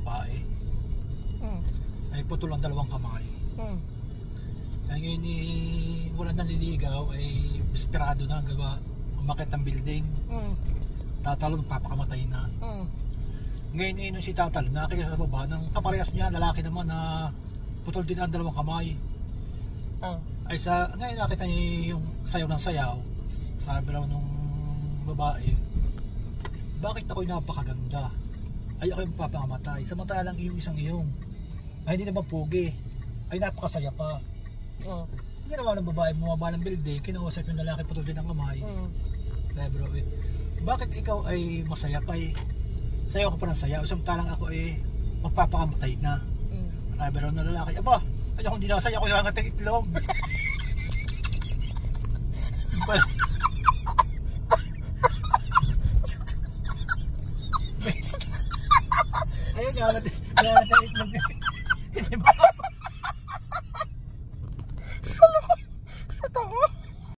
babae. Ay putol ang dalawang kamay. Ay ngayon wala naliligaw, ay desperado na gawa umakit ang building. Tatalon, papakamatay na. Ngayon nung si tatalon, nakakita sa baba ng kaparehas niya, lalaki naman na putol din ang dalawang kamay. Ay ngayon nakita niya yung sayaw ng sayaw. Sabi raw nung babae, bakit ako'y napakaganda? Ay ako'y magpapakamatay. Samantalang yung isang iyong ay hindi naman pugi, ay napakasaya pa. Hindi naman ng babae bumaba ng building, kinausap yung lalaki putol din ang kamay. Sabi raw bakit ikaw ay masaya pa sayaw ka pa ng sayaw, samantalang ako magpapakamatay na. Sabi raw ng lalaki, aba, ay ako hindi nakasaya, ako yung hangat ng itlog. Ayun, hangat ng itlog.